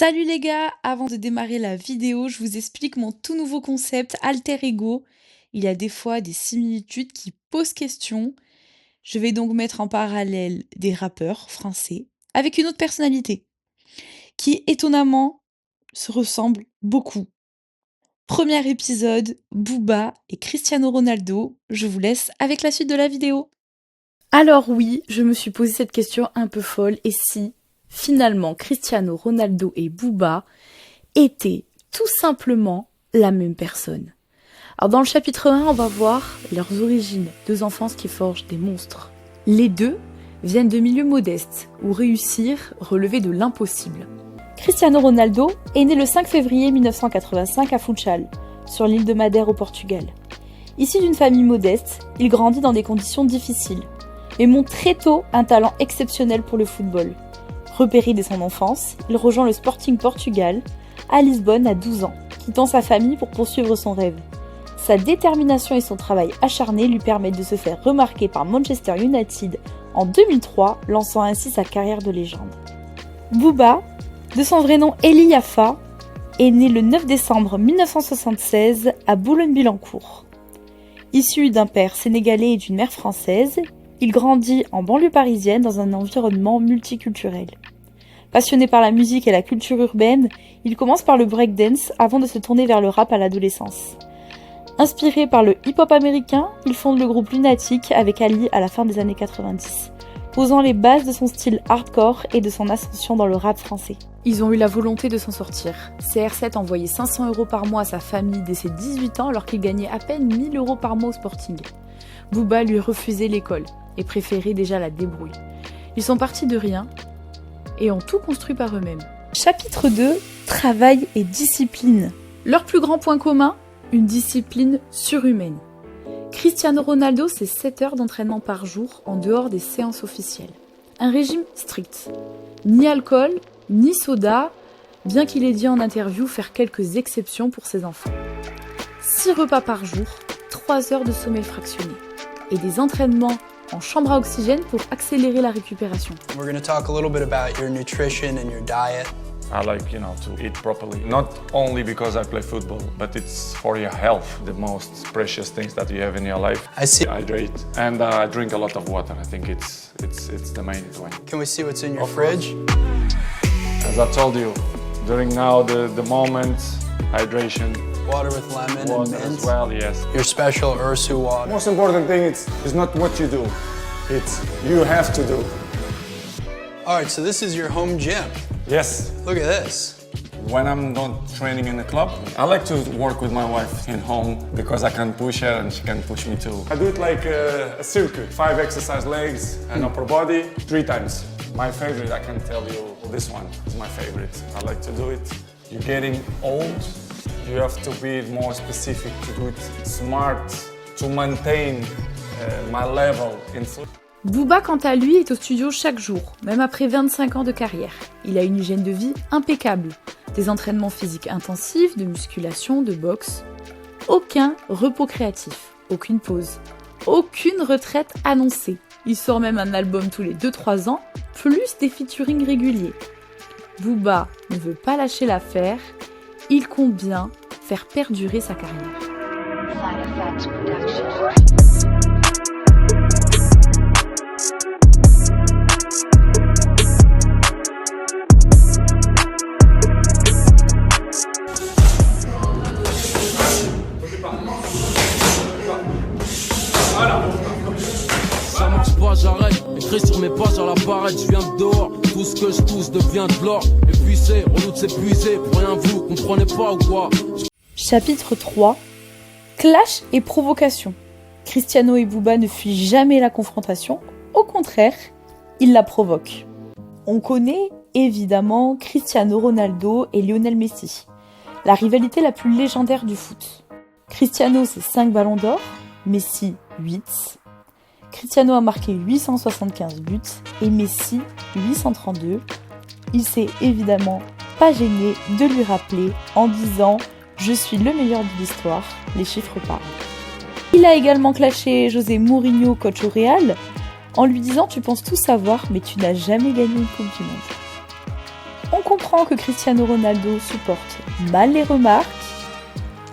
Salut les gars, avant de démarrer la vidéo, je vous explique mon tout nouveau concept Alter Ego. Il y a des fois des similitudes qui posent question. Je vais donc mettre en parallèle des rappeurs français avec une autre personnalité qui étonnamment se ressemblent beaucoup. Premier épisode, Booba et Cristiano Ronaldo. Je vous laisse avec la suite de la vidéo. Alors oui, je me suis posé cette question un peu folle. Et si, finalement, Cristiano Ronaldo et Booba étaient tout simplement la même personne? Alors dans le chapitre 1, on va voir leurs origines, deux enfances qui forgent des monstres. Les deux viennent de milieux modestes, où réussir relevait de l'impossible. Cristiano Ronaldo est né le 5 février 1985 à Funchal, sur l'île de Madère au Portugal. Issu d'une famille modeste, il grandit dans des conditions difficiles, mais montre très tôt un talent exceptionnel pour le football. Repéré dès son enfance, il rejoint le Sporting Portugal à Lisbonne à 12 ans, quittant sa famille pour poursuivre son rêve. Sa détermination et son travail acharné lui permettent de se faire remarquer par Manchester United en 2003, lançant ainsi sa carrière de légende. Booba, de son vrai nom Eli Yafa, est né le 9 décembre 1976 à Boulogne-Billancourt. Issu d'un père sénégalais et d'une mère française, il grandit en banlieue parisienne dans un environnement multiculturel. Passionné par la musique et la culture urbaine, il commence par le breakdance avant de se tourner vers le rap à l'adolescence. Inspiré par le hip-hop américain, il fonde le groupe Lunatic avec Ali à la fin des années 90, posant les bases de son style hardcore et de son ascension dans le rap français. Ils ont eu la volonté de s'en sortir. CR7 envoyait 500 € par mois à sa famille dès ses 18 ans alors qu'il gagnait à peine 1000 € par mois au Sporting. Booba lui refusait l'école et préférait déjà la débrouille. Ils sont partis de rien et ont tout construit par eux-mêmes. Chapitre 2, travail et discipline. Leur plus grand point commun, une discipline surhumaine. Cristiano Ronaldo, c'est 7 heures d'entraînement par jour en dehors des séances officielles. Un régime strict. Ni alcool, ni soda, bien qu'il ait dit en interview faire quelques exceptions pour ses enfants. 6 repas par jour, 3 heures de sommeil fractionné. Et des entraînements en chambre à oxygène pour accélérer la récupération. We're going to talk a little bit about your nutrition and your diet. I like, to eat properly. Not only because I play football, but it's for your health, the most precious things that you have in your life. I see. Hydrate and I drink a lot of water. I think it's the main point. Can we see what's in your fridge? As I told you, during now the moment, hydration. Water with lemon and Water mint. as well, yes. Your special Ursu water. Most important thing is not what you do, it's you have to do. All right, so this is your home gym. Yes. Look at this. When I'm not training in the club, I like to work with my wife in home because I can push her and she can push me too. I do it like a circuit, 5 exercise legs and upper body, 3 times. My favorite, I can tell you, this one is my favorite. I like to do it. You're getting old, you have to be more specific to do it smart, to maintain my level in foot. Booba, quant à lui, est au studio chaque jour, même après 25 ans de carrière. Il a une hygiène de vie impeccable. Des entraînements physiques intensifs, de musculation, de boxe. Aucun repos créatif, aucune pause, aucune retraite annoncée. Il sort même un album tous les 2-3 ans, plus des featuring réguliers. Booba ne veut pas lâcher l'affaire, il compte bien faire perdurer sa carrière. Ça marche pas, j'arrête. Écrit sur mes pages à la barrette, je viens de dehors. Tout ce que je touche devient de l'or. Épuisé, relou de s'épuiser. Pour rien vous comprenez pas ou quoi? Chapitre 3, clash et provocation. Cristiano et Booba ne fuient jamais la confrontation, au contraire, ils la provoquent. On connaît évidemment Cristiano Ronaldo et Lionel Messi, la rivalité la plus légendaire du foot. Cristiano, c'est 5 ballons d'or, Messi 8. Cristiano a marqué 875 buts et Messi 832. Il s'est évidemment pas gêné de lui rappeler en disant « Je suis le meilleur de l'histoire, les chiffres parlent ». Il a également clashé José Mourinho, coach au Real, en lui disant « Tu penses tout savoir, mais tu n'as jamais gagné une Coupe du Monde ». On comprend que Cristiano Ronaldo supporte mal les remarques.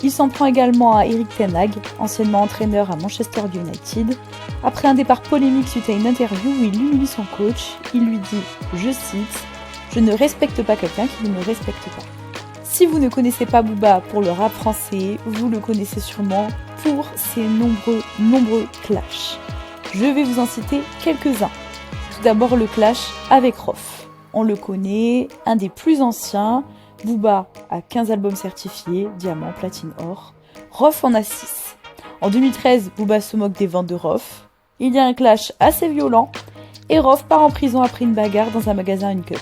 Il s'en prend également à Erik ten Hag, anciennement entraîneur à Manchester United. Après un départ polémique suite à une interview où il humilie son coach, il lui dit, je cite, « Je ne respecte pas quelqu'un qui ne me respecte pas ». Si vous ne connaissez pas Booba pour le rap français, vous le connaissez sûrement pour ses nombreux clashs. Je vais vous en citer quelques-uns. Tout d'abord le clash avec Rof. On le connaît, un des plus anciens. Booba a 15 albums certifiés, diamant, platine, or. Rof en a 6. En 2013, Booba se moque des ventes de Rof. Il y a un clash assez violent et Rof part en prison après une bagarre dans un magasin Uncut.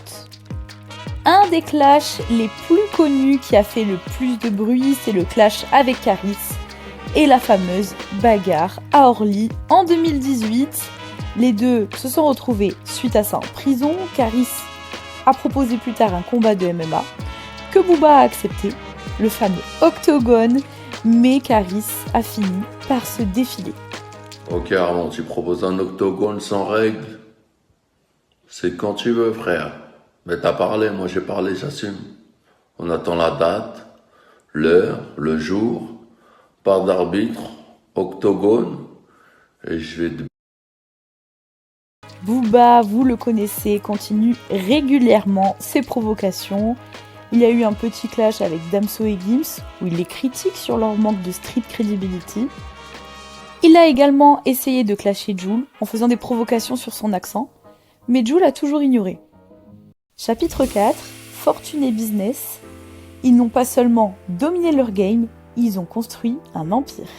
Un des clashs les plus connus qui a fait le plus de bruit, c'est le clash avec Caris et la fameuse bagarre à Orly en 2018. Les deux se sont retrouvés suite à ça en prison. Caris a proposé plus tard un combat de MMA que Booba a accepté, le fameux octogone, mais Caris a fini par se défiler. Ok Armand, tu proposes un octogone sans règles? C'est quand tu veux frère. Mais t'as parlé, moi j'ai parlé, j'assume. On attend la date, l'heure, le jour, part d'arbitre, octogone, et je vais... Booba, vous le connaissez, continue régulièrement ses provocations. Il y a eu un petit clash avec Damso et Gims, où il les critique sur leur manque de street credibility. Il a également essayé de clasher Jul en faisant des provocations sur son accent, mais Jul a toujours ignoré. Chapitre 4, Fortune et business. Ils n'ont pas seulement dominé leur game, ils ont construit un empire.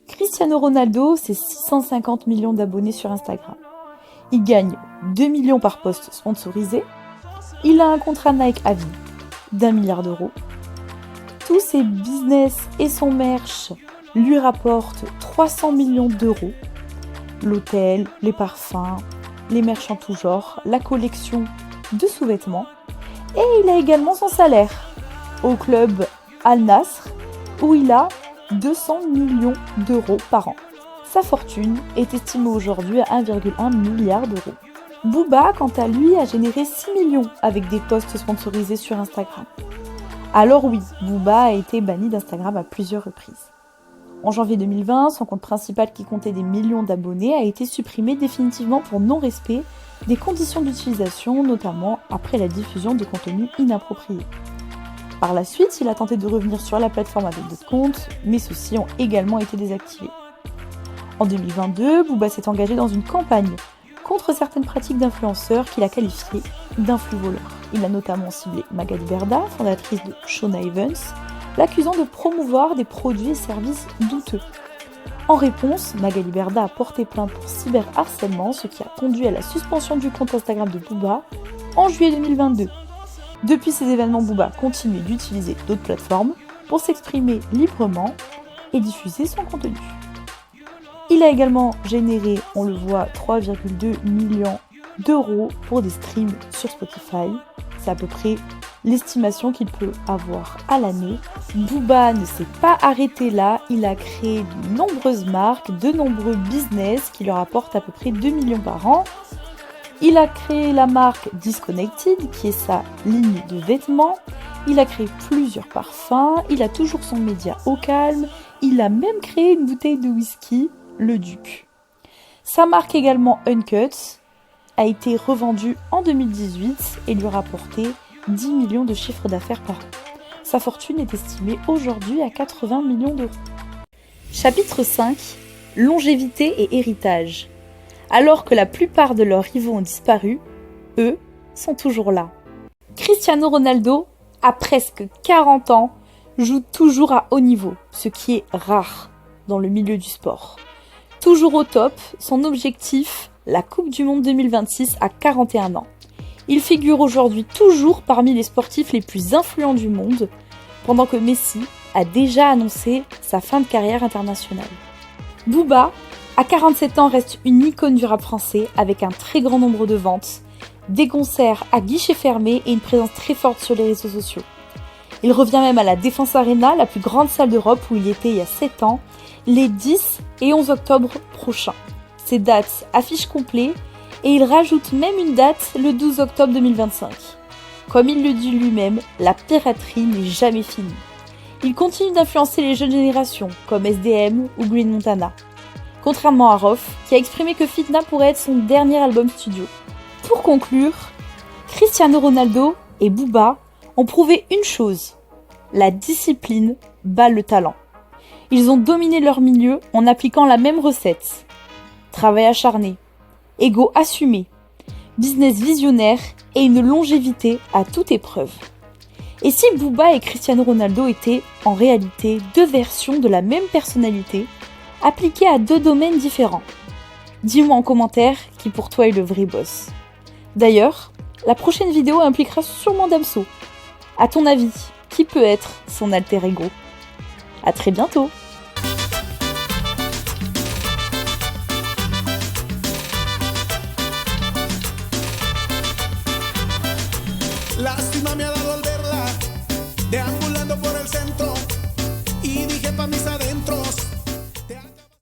Cristiano Ronaldo, c'est 650 millions d'abonnés sur Instagram. Il gagne 2 millions par post sponsorisé. Il a un contrat Nike à vie d'1 milliard d'euros. Tous ses business et son merch lui rapportent 300 millions d'euros. L'hôtel, les parfums, les merch en tout genre, la collection de sous-vêtements. Et il a également son salaire au club Al Nassr où il a 200 millions d'euros par an. Sa fortune est estimée aujourd'hui à 1,1 milliard d'euros. Booba, quant à lui, a généré 6 millions avec des posts sponsorisés sur Instagram. Alors oui, Booba a été banni d'Instagram à plusieurs reprises. En janvier 2020, son compte principal qui comptait des millions d'abonnés a été supprimé définitivement pour non-respect des conditions d'utilisation, notamment après la diffusion de contenus inappropriés. Par la suite, il a tenté de revenir sur la plateforme avec d'autres comptes, mais ceux-ci ont également été désactivés. En 2022, Booba s'est engagé dans une campagne contre certaines pratiques d'influenceurs qu'il a qualifiées d'influvoleurs. Il a notamment ciblé Magali Berda, fondatrice de Shona Evans, l'accusant de promouvoir des produits et services douteux. En réponse, Magali Berda a porté plainte pour cyberharcèlement, ce qui a conduit à la suspension du compte Instagram de Booba en juillet 2022. Depuis ces événements, Booba continue d'utiliser d'autres plateformes pour s'exprimer librement et diffuser son contenu. Il a également généré, on le voit, 3,2 millions d'euros pour des streams sur Spotify. C'est à peu près l'estimation qu'il peut avoir à l'année. Booba ne s'est pas arrêté là, il a créé de nombreuses marques, de nombreux business qui leur apportent à peu près 2 millions par an. Il a créé la marque Disconnected, qui est sa ligne de vêtements. Il a créé plusieurs parfums, il a toujours son média au calme, il a même créé une bouteille de whisky, le Duc. Sa marque également Uncut a été revendue en 2018 et lui rapporté 10 millions de chiffre d'affaires par an. Sa fortune est estimée aujourd'hui à 80 millions d'euros. Chapitre 5. Longévité et héritage. Alors que la plupart de leurs rivaux ont disparu, eux sont toujours là. Cristiano Ronaldo, à presque 40 ans, joue toujours à haut niveau, ce qui est rare dans le milieu du sport. Toujours au top, son objectif, la Coupe du Monde 2026 à 41 ans. Il figure aujourd'hui toujours parmi les sportifs les plus influents du monde, pendant que Messi a déjà annoncé sa fin de carrière internationale. Booba, à 47 ans, reste une icône du rap français avec un très grand nombre de ventes, des concerts à guichet fermé et une présence très forte sur les réseaux sociaux. Il revient même à la Défense Arena, la plus grande salle d'Europe où il était il y a 7 ans, les 10 et 11 octobre prochains. Ces dates affichent complet et il rajoute même une date le 12 octobre 2025. Comme il le dit lui-même, la piraterie n'est jamais finie. Il continue d'influencer les jeunes générations, comme SDM ou Green Montana. Contrairement à Roth, qui a exprimé que Fitna pourrait être son dernier album studio. Pour conclure, Cristiano Ronaldo et Booba ont prouvé une chose, la discipline bat le talent. Ils ont dominé leur milieu en appliquant la même recette. Travail acharné, ego assumé, business visionnaire et une longévité à toute épreuve. Et si Booba et Cristiano Ronaldo étaient en réalité deux versions de la même personnalité, appliquées à deux domaines différents? Dis-moi en commentaire qui pour toi est le vrai boss. D'ailleurs, la prochaine vidéo impliquera sûrement Damso. À ton avis, qui peut être son alter ego? À très bientôt! Lástima me ha dado al verla deambulando por el centro y dije pa' mis adentro